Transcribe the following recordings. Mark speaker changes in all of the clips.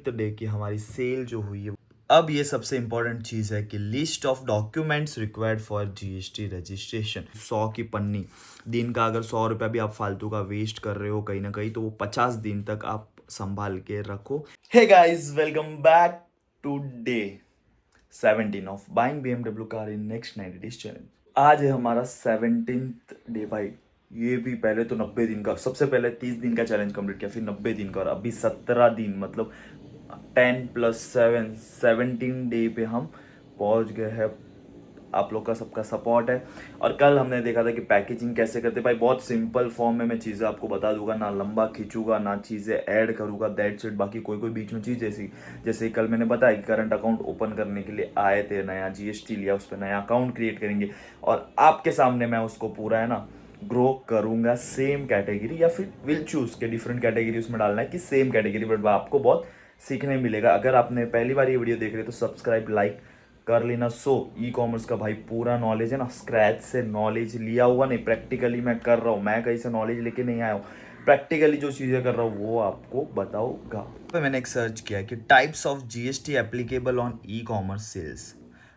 Speaker 1: Day की हमारी cell जो हुई है। अब ये सबसे इम्पोर्टेंट चीज़ है कि list of documents required for GST registration. 100 की पन्नी दिन का, अगर 100 रुपया भी आप फालतू का वेस्ट कर रहे हो कहीं ना कहीं, तो वो 50 दिन तक आप संभाल के रखो। Hey guys, welcome back to day 17 of buying BMW car in next 90 days challenge. आज है हमारा 17th डे भाई। ये भी पहले तो 90 दिन का, सबसे पहले 30 दिन का चैलेंज कंप्लीट किया, फिर 90 दिन का, और अभी 17 दिन, मतलब 10 + 7 17 डे पे हम पहुंच गए हैं। आप लोग का सबका सपोर्ट है। और कल हमने देखा था कि पैकेजिंग कैसे करते भाई। बहुत सिंपल फॉर्म में मैं चीज़ें आपको बता दूंगा, ना लंबा खींचूंगा ना चीज़ें ऐड करूंगा, दैट्स इट। बाकी कोई कोई बीच में चीज़ जैसी जैसे कल मैंने बताया कि करंट अकाउंट ओपन करने के लिए आए थे, नया जीएसटी लिया, उस पर नया अकाउंट क्रिएट करेंगे और आपके सामने मैं उसको पूरा है ना ग्रो करूंगा सेम कैटेगरी, या फिर विल चूज के डिफरेंट कैटेगरी उसमें डालना है कि सेम कैटेगरी, बट आपको बहुत सीखने मिलेगा। अगर आपने पहली बार ये वीडियो देख रहे हो तो सब्सक्राइब लाइक कर लेना। सो ई कॉमर्स का भाई पूरा नॉलेज है ना, स्क्रैच से नॉलेज लिया हुआ नहीं, प्रैक्टिकली मैं कर रहा हूँ। मैं कहीं से नॉलेज लेके नहीं आया हूँ, प्रैक्टिकली जो चीज़ें कर रहा हूँ वो आपको बताऊंगा। पे मैंने एक सर्च किया कि types of GST applicable on e commerce sales,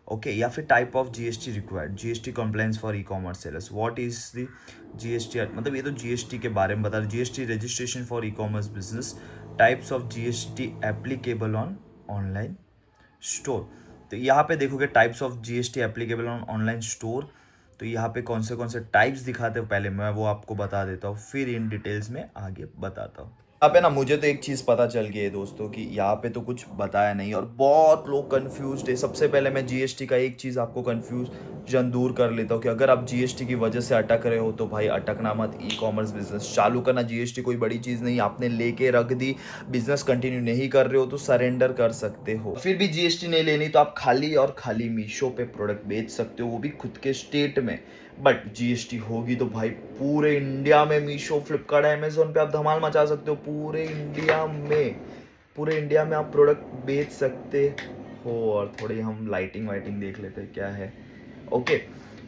Speaker 1: okay, या फिर type of GST required, GST compliance for e commerce sellers, what is the GST, मतलब ये तो जीएसटी के बारे में बता रहा है। GST registration for e commerce business, types of GST applicable on online store. तो यहाँ पे देखोगे types of GST applicable on online store, तो यहाँ पे कौन से टाइप्स दिखाते हो पहले मैं वो आपको बता देता हूँ, फिर इन डिटेल्स में आगे बताता हूँ। यहाँ पे ना मुझे तो एक चीज़ पता चल गई है दोस्तों कि यहाँ पे तो कुछ बताया नहीं और बहुत लोग कंफ्यूज्ड है। सबसे पहले मैं जीएसटी का एक चीज़ आपको कंफ्यूजन दूर कर लेता हूँ कि अगर आप जीएसटी की वजह से अटक रहे हो तो भाई अटकना मत। ई कॉमर्स बिजनेस चालू करना, जीएसटी कोई बड़ी चीज़ नहीं, आपने लेके रख दी, बिजनेस कंटिन्यू नहीं कर रहे हो तो सरेंडर कर सकते हो। फिर भी जीएसटी नहीं लेनी तो आप खाली और खाली मीशो पे प्रोडक्ट बेच सकते हो, वो भी खुद के स्टेट में। बट जीएसटी होगी तो भाई पूरे इंडिया में मीशो, फ्लिपकार्ट, अमेजोन पे आप धमाल मचा सकते हो। पूरे इंडिया में आप प्रोडक्ट बेच सकते हो। और थोड़ी हम लाइटिंग वाइटिंग देख लेते हैं क्या है। ओके,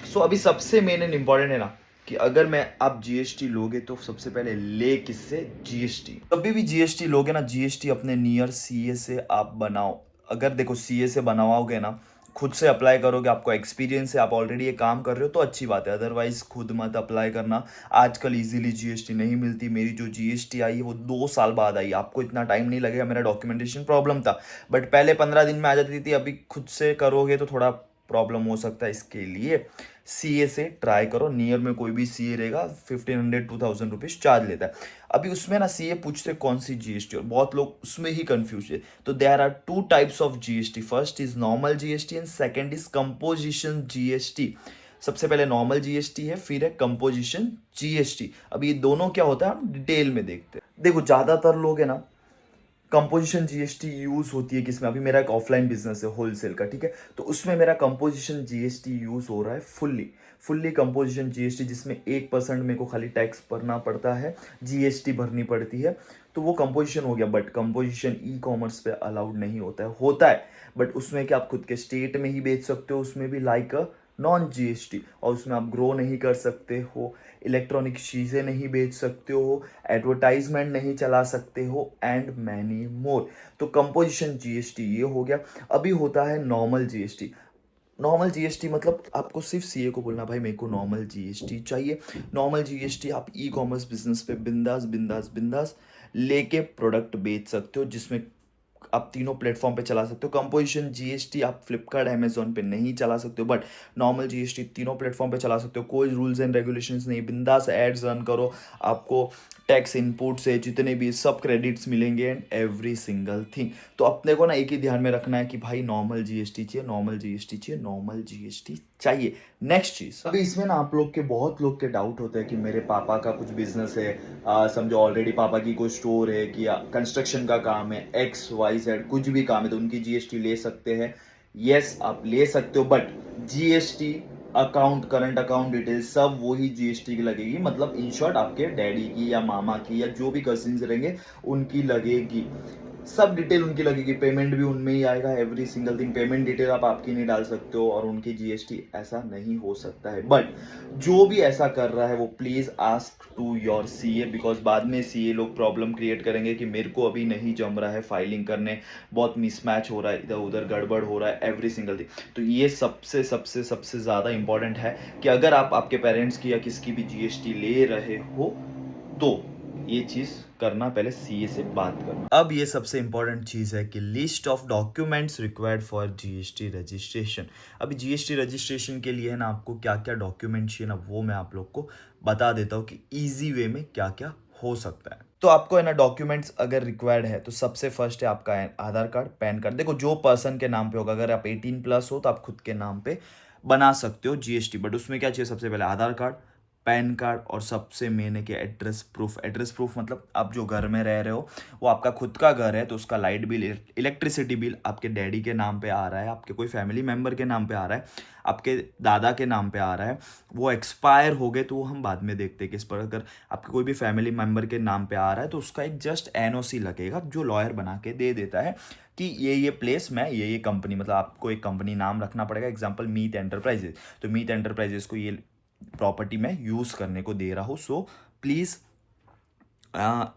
Speaker 1: सो अभी सबसे मेन एंड इम्पॉर्टेंट है ना कि अगर मैं आप जीएसटी लोगे तो सबसे पहले ले किससे, जीएसटी। कभी भी जीएसटी लोगे ना, जीएसटी अपने नियर सीए से आप बनाओ। अगर देखो सीए से बनवाओगे ना, खुद से अप्लाई करोगे, आपको एक्सपीरियंस है, आप ऑलरेडी ये काम कर रहे हो तो अच्छी बात है, अदरवाइज खुद मत अप्लाई करना। आजकल इजीली जीएसटी नहीं मिलती। मेरी जो जीएसटी आई है वो 2 साल बाद आई, आपको इतना टाइम नहीं लगेगा, मेरा डॉक्यूमेंटेशन प्रॉब्लम था, बट पहले 15 दिन में आ जाती थी। अभी खुद से करोगे तो थोड़ा प्रॉब्लम हो सकता है, इसके लिए सीए से ट्राई करो। नियर में कोई भी सीए रहेगा, 1500-2000 रुपीज़ चार्ज लेता है। अभी उसमें ना सीए पूछते कौन सी जीएसटी, और बहुत लोग उसमें ही कंफ्यूज है। तो there are 2 types of GST, first is normal GST and second is composition GST. सबसे पहले नॉर्मल जीएसटी है, फिर है कंपोजिशन जीएसटी। अब ये दोनों क्या होता है हम डिटेल में देखते हैं। देखो ज्यादातर लोग है ना कंपोजिशन जीएसटी यूज होती है किसमें, अभी मेरा एक ऑफलाइन बिजनेस है होलसेल का, ठीक है, तो उसमें मेरा कंपोजिशन जीएसटी यूज हो रहा है फुल्ली कंपोजिशन जीएसटी, जिसमें 1% मेरे को खाली टैक्स भरना पड़ता है, जीएसटी भरनी पड़ती है, तो वो कंपोजिशन हो गया। बट कंपोजिशन ई कॉमर्स पे अलाउड नहीं होता है बट उसमें क्या आप खुद के स्टेट में ही बेच सकते हो, उसमें भी लाइक अ नॉन जीएसटी, और उसमें आप ग्रो नहीं कर सकते हो, इलेक्ट्रॉनिक चीज़ें नहीं बेच सकते हो, एडवर्टाइजमेंट नहीं चला सकते हो, एंड मैनी मोर। तो कंपोजिशन जीएसटी ये हो गया। अभी होता है नॉर्मल जीएसटी। नॉर्मल जीएसटी मतलब आपको सिर्फ सीए को बोलना भाई मेरे को नॉर्मल जीएसटी चाहिए। नॉर्मल जीएसटी आप ई कॉमर्स बिजनेस पे बिंदास बिंदास बिंदास लेके प्रोडक्ट बेच सकते हो, जिसमें आप तीनों प्लेटफॉर्म पे चला सकते हो। कंपोजिशन जीएसटी आप फ्लिपकार्ट अमेजोन पे नहीं चला सकते हो, बट नॉर्मल जीएसटी तीनों प्लेटफॉर्म पे चला सकते हो। कोई रूल्स एंड रेगुलेशंस नहीं, बिंदास एड्स रन करो, आपको टैक्स इनपुट से जितने भी सब क्रेडिट्स मिलेंगे एंड एवरी सिंगल थिंग। तो अपने को ना एक ही ध्यान में रखना है कि भाई नॉर्मल जीएसटी चाहिए, नॉर्मल जीएसटी चाहिए, नॉर्मल जीएसटी चाहिए। नेक्स्ट चीज, अभी इसमें ना आप लोग के बहुत लोग के डाउट होते हैं कि मेरे पापा का कुछ बिजनेस है, समझो ऑलरेडी पापा की कोई स्टोर है कि कंस्ट्रक्शन का काम है, XYZ कुछ भी काम है, तो उनकी जीएसटी ले सकते हैं। यस आप ले सकते हो, but GST account, current account details सब वही जीएसटी की लगेगी, मतलब इन शॉर्ट आपके डैडी की या मामा की या जो भी कजिन्स रहेंगे उनकी लगेगी। सब डिटेल उनकी लगेगी, पेमेंट भी उनमें ही आएगा, every single thing. Payment detail आप आपकी नहीं डाल सकते हो और उनकी जीएसटी, ऐसा नहीं हो सकता है। बट जो भी ऐसा कर रहा है वो please ask to your CA, because बाद में सीए लोग प्रॉब्लम क्रिएट करेंगे कि मेरे को अभी नहीं जम रहा है फाइलिंग करने, बहुत मिसमैच हो रहा है, इधर उधर गड़बड़ हो रहा है, एवरी सिंगल थिंग। तो ये सबसे सबसे सबसे ज़्यादा इंपॉर्टेंट है कि अगर आप आपके पेरेंट्स की या किसकी भी जीएसटी ले रहे हो तो ये चीज़ करना, पहले सीए से बात करना। अब ये सबसे इंपॉर्टेंट चीज़ है कि list of documents required for GST registration. अभी जीएसटी रजिस्ट्रेशन के लिए है ना आपको क्या क्या डॉक्यूमेंट चाहिए ना, वो मैं आप लोग को बता देता हूँ कि ईजी वे में क्या क्या हो सकता है। तो आपको है ना डॉक्यूमेंट्स अगर रिक्वायर्ड है तो सबसे फर्स्ट है आपका आधार कार्ड, पैन कार्ड। देखो जो पर्सन के नाम पे होगा, अगर आप 18+ हो तो आप खुद के नाम पे बना सकते हो जीएसटी, बट उसमें क्या चाहिए, सबसे पहले आधार कार्ड, पैन कार्ड, और सबसे मेन है कि एड्रेस प्रूफ। एड्रेस प्रूफ मतलब आप जो घर में रह रहे हो वो आपका खुद का घर है, तो उसका लाइट बिल, इलेक्ट्रिसिटी बिल आपके डैडी के नाम पे आ रहा है, आपके कोई फैमिली मेम्बर के नाम पे आ रहा है, आपके दादा के नाम पे आ रहा है, वो एक्सपायर हो गए तो वो हम बाद में देखते हैं किस पर। अगर आपके कोई भी फैमिली मेम्बर के नाम पे आ रहा है तो उसका एक जस्ट एनओसी लगेगा जो लॉयर बना के दे देता है कि ये प्लेस में ये कंपनी, मतलब आपको एक कंपनी नाम रखना पड़ेगा, एग्जांपल मीत एंटरप्राइजेस, तो मीत एंटरप्राइजेस को ये प्रॉपर्टी में यूज़ करने को दे रहा हूँ, सो प्लीज़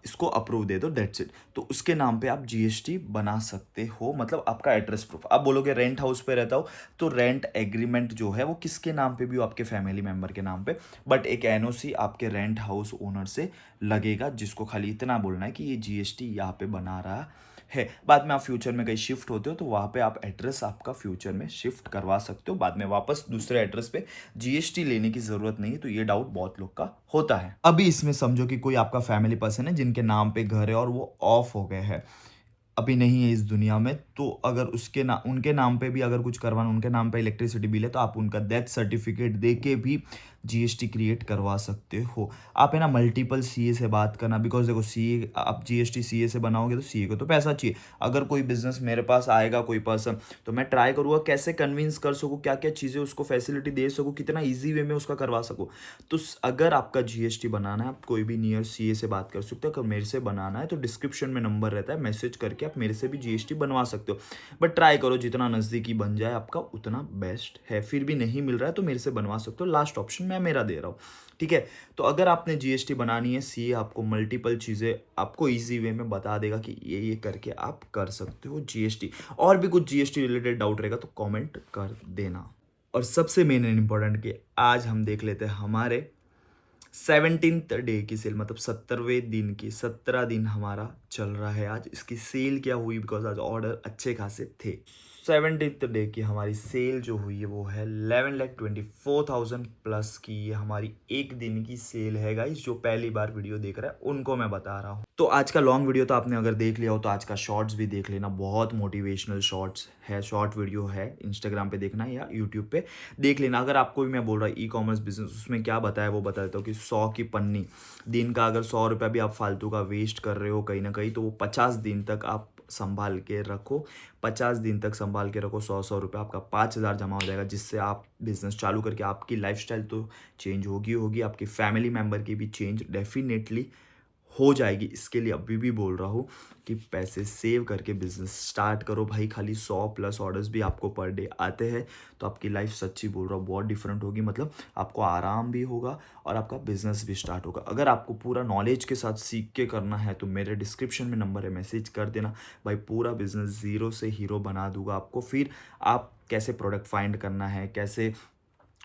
Speaker 1: इसको अप्रूव दे दो, दैट्स इट। तो उसके नाम पे आप जीएसटी बना सकते हो, मतलब आपका एड्रेस प्रूफ। आप बोलोगे रेंट हाउस पे रहता हो तो रेंट एग्रीमेंट जो है वो किसके नाम पे भी हो, आपके फैमिली मेम्बर के नाम पे, बट एक एनओसी आपके रेंट हाउस ओनर से लगेगा, जिसको खाली इतना बोलना है कि ये जीएसटी यहाँ पे बना रहा है। बाद में आप फ्यूचर में कहीं शिफ्ट होते हो तो वहाँ पे आप एड्रेस आपका फ्यूचर में शिफ्ट करवा सकते हो, बाद में वापस दूसरे एड्रेस पे जीएसटी लेने की ज़रूरत नहीं है। तो ये डाउट बहुत लोग का होता है। अभी इसमें समझो कि कोई आपका फैमिली पर्सन है जिनके नाम पे घर है और वो ऑफ हो गए हैं, अभी नहीं है इस दुनिया में, तो अगर उसके ना उनके नाम पे भी अगर कुछ करवाना, उनके नाम पे इलेक्ट्रिसिटी बिल है, तो आप उनका डेथ सर्टिफिकेट दे के भी जीएसटी क्रिएट करवा सकते हो। आप है ना मल्टीपल सीए से बात करना, बिकॉज देखो सीए, आप जीएसटी सीए से बनाओगे तो सीए को तो पैसा चाहिए। अगर कोई बिजनेस मेरे पास आएगा कोई पर्सन, तो मैं ट्राई करूँगा कैसे कन्विंस कर सकूँ, क्या क्या चीज़ें उसको फैसिलिटी दे सकूँ, कितना ईजी वे में उसका करवा सकूँ। तो अगर आपका जीएसटी बनाना है, आप कोई भी नियर सीए से बात कर सकते हो। अगर मेरे से बनाना है तो डिस्क्रिप्शन में नंबर रहता है, मैसेज करके आप मेरे से भी जीएसटी बनवा सकते हो। बट ट्राई करो जितना नज़दीकी बन जाए आपका उतना बेस्ट है। फिर भी नहीं मिल रहा है तो मेरे से बनवा सकते हो, लास्ट ऑप्शन मैं मेरा दे रहा हूँ, ठीक है। तो अगर आपने जीएसटी बनानी है, सीए आपको मल्टीपल चीज़ें आपको ईजी वे में बता देगा कि ये करके आप कर सकते हो जीएसटी। और भी कुछ जीएसटी रिलेटेड डाउट रहेगा तो कमेंट कर देना। और सबसे मेन एंड इम्पोर्टेंट कि आज हम देख लेते हैं हमारे 17th डे की सेल, मतलब 17वें दिन की, 17 दिन हमारा चल रहा है आज। इसकी सेल क्या हुई, बिकॉज आज ऑर्डर अच्छे खासे थे। 17th डे की हमारी सेल जो हुई है वो है 11,24,000 प्लस की। ये हमारी एक दिन की सेल है गाइस। जो पहली बार वीडियो देख रहा है उनको मैं बता रहा हूँ। तो आज का लॉन्ग वीडियो तो आपने अगर देख लिया हो तो आज का शॉर्ट्स भी देख लेना, बहुत मोटिवेशनल शॉर्ट्स है, शॉर्ट वीडियो है, इंस्टाग्राम पे देखना या यूट्यूब पे देख लेना। अगर आपको भी मैं बोल रहा ई कॉमर्स बिजनेस, उसमें क्या बताया वो बता देता हूँ कि 100 की पन्नी, दिन का अगर 100 रुपया भी आप फालतू का वेस्ट कर रहे हो कहीं ना कहीं, तो वो 50 दिन तक आप संभाल के रखो, 50 दिन तक संभाल के रखो, 100 रुपये आपका 5,000 जमा हो जाएगा, जिससे आप बिजनेस चालू करके आपकी लाइफस्टाइल तो चेंज होगी, आपकी फैमिली मेम्बर की भी चेंज डेफिनेटली हो जाएगी। इसके लिए अभी भी बोल रहा हूँ कि पैसे सेव करके बिजनेस स्टार्ट करो भाई। खाली 100+ ऑर्डर्स भी आपको पर डे आते हैं तो आपकी लाइफ, सच्ची बोल रहा हूँ, बहुत डिफरेंट होगी। मतलब आपको आराम भी होगा और आपका बिजनेस भी स्टार्ट होगा। अगर आपको पूरा नॉलेज के साथ सीख के करना है तो मेरे डिस्क्रिप्शन में नंबर है, मैसेज कर देना भाई। पूरा बिजनेस ज़ीरो से हीरो बना दूंगा आपको। फिर आप कैसे प्रोडक्ट फाइंड करना है, कैसे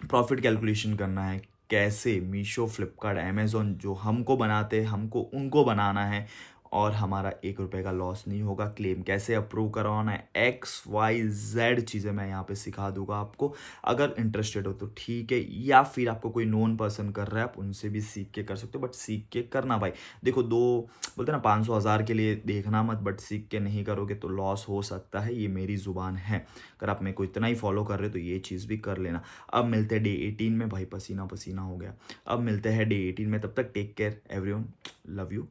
Speaker 1: प्रॉफिट कैलकुलेशन करना है, कैसे मीशो, फ्लिपकार्ट, अमेज़ॉन जो हमको बनाते हैं हमको उनको बनाना है और हमारा 1 रुपये का लॉस नहीं होगा। क्लेम कैसे अप्रूव करवाना है, XYZ चीज़ें मैं यहाँ पे सिखा दूंगा आपको। अगर इंटरेस्टेड हो तो ठीक है, या फिर आपको कोई नोन पर्सन कर रहा है आप उनसे भी सीख के कर सकते हो, बट सीख के करना भाई। देखो, दो बोलते हैं ना 500 हज़ार के लिए देखना मत, बट सीख के नहीं करोगे तो लॉस हो सकता है। ये मेरी ज़ुबान है। अगर आप मेरे को इतना ही फॉलो कर रहे हो तो ये चीज़ भी कर लेना। अब मिलते हैं डे 18 में। भाई पसीना पसीना हो गया। अब मिलते हैं डे 18 में, तब तक take care everyone, love you.